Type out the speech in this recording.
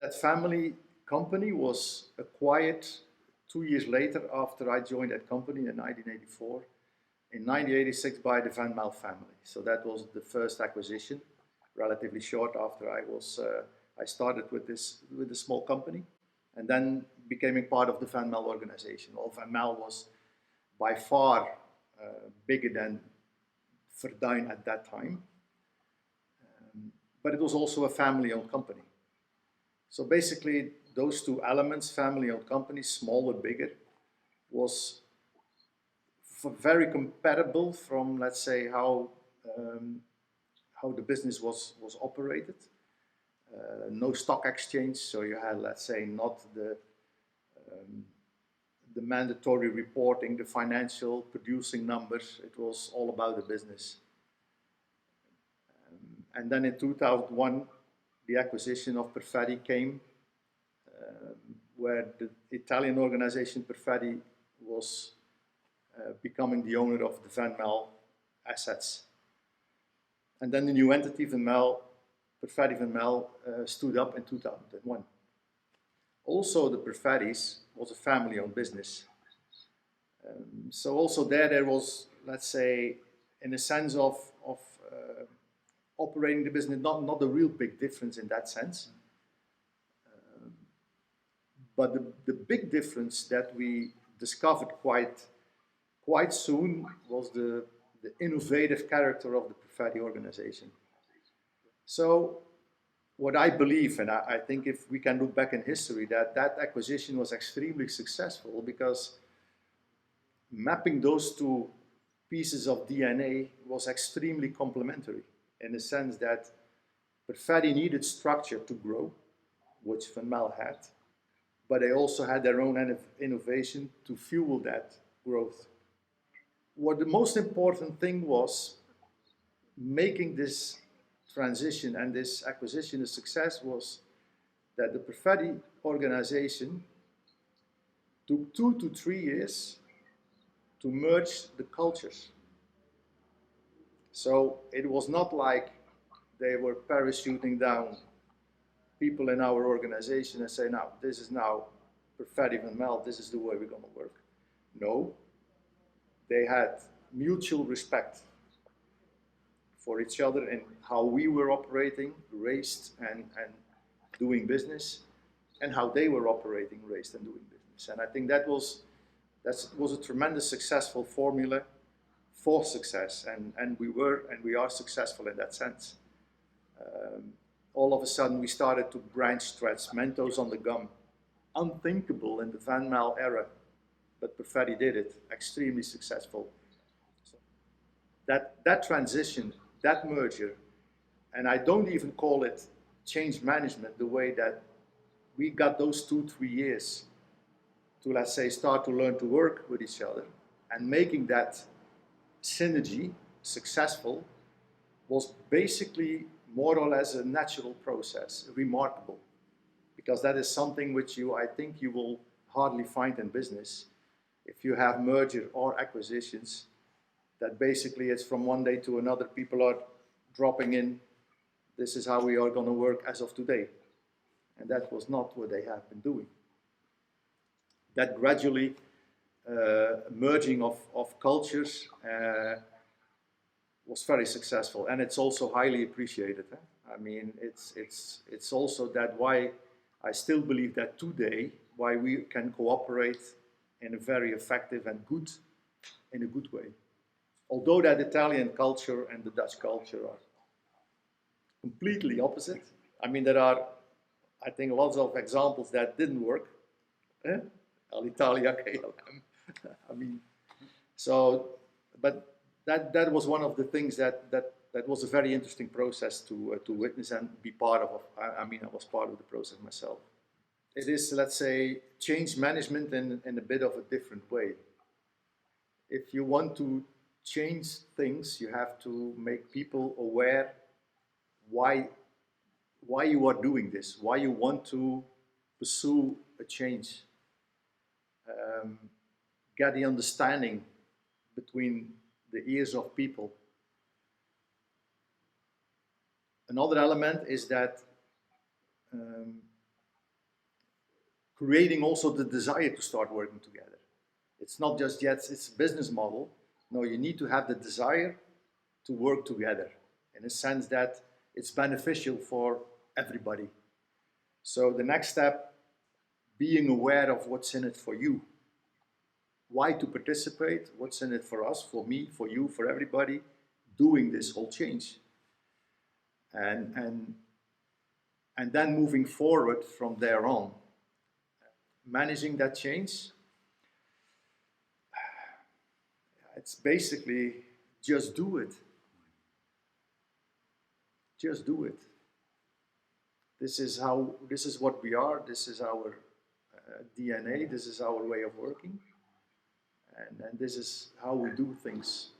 That family company was acquired 2 years later after I joined that company in 1984, in 1986 by the Van Mel family. So that was the first acquisition, relatively short after I started with this small company, and then becoming part of the Van Mel organization. Well, Van Mel was by far bigger than Verdijn at that time, but it was also a family-owned company. So basically, those two elements, family-owned company, small or bigger, was very compatible from, let's say, how the business was operated. No stock exchange, so you had, let's say, not the mandatory reporting, the financial producing numbers. It was all about the business. And then in 2001, the acquisition of Perfetti came, where the Italian organization Perfetti was becoming the owner of the Van Mel assets. And then the new entity, Perfetti Van Mel, stood up in 2001. Also, the Perfettis was a family-owned business. So also there was, let's say, in a sense of operating the business, not a real big difference in that sense. But the big difference that we discovered quite soon was the innovative character of the Perfetti organization. So what I believe, and I think if we can look back in history, that acquisition was extremely successful because mapping those two pieces of DNA was extremely complementary in the sense that Perfetti needed structure to grow, which Van Mel had, but they also had their own innovation to fuel that growth. What the most important thing was making this transition and this acquisition a success was that the Perfetti organization took 2 to 3 years to merge the cultures. So it was not like they were parachuting down people in our organization and say, now, this is now Perfetti Van Mel, this is the way we're going to work. No, they had mutual respect for each other and how we were operating, raised and doing business, and how they were operating, raised and doing business. And I think that was a tremendous successful formula for success, and we are successful in that sense. All of a sudden we started to branch stretch, Mentos on the gum, unthinkable in the Van Mel era, but Perfetti did it, extremely successful. So that transition, that merger, and I don't even call it change management, the way that we got those 2-3 years to, let's say, start to learn to work with each other, and making that synergy successful was basically more or less a natural process, remarkable, because that is something which I think you will hardly find in business. If you have merger or acquisitions, that basically it's from one day to another, people are dropping in, this is how we are going to work as of today. And that was not what they have been doing. That gradually merging of cultures was very successful, and it's also highly appreciated. I mean, it's also that why I still believe that today, why we can cooperate in a very effective and in a good way. Although that Italian culture and the Dutch culture are completely opposite. I mean, there are, I think, lots of examples that didn't work. Alitalia, KLM. I mean, so, but that was one of the things that was a very interesting process to witness and be part of. I mean, I was part of the process myself. It is, let's say, change management in a bit of a different way. If you want to change things, you have to make people aware why you are doing this, why you want to pursue a change. Get the understanding between the ears of people. Another element is that creating also the desire to start working together. It's not just yet, it's a business model. No, you need to have the desire to work together in a sense that it's beneficial for everybody. So the next step, being aware of what's in it for you. Why to participate, what's in it for us, for me, for you, for everybody, doing this whole change. And then moving forward from there on. Managing that change, it's basically just do it. Just do it. This is what we are, this is our DNA, this is our way of working, and this is how we do things.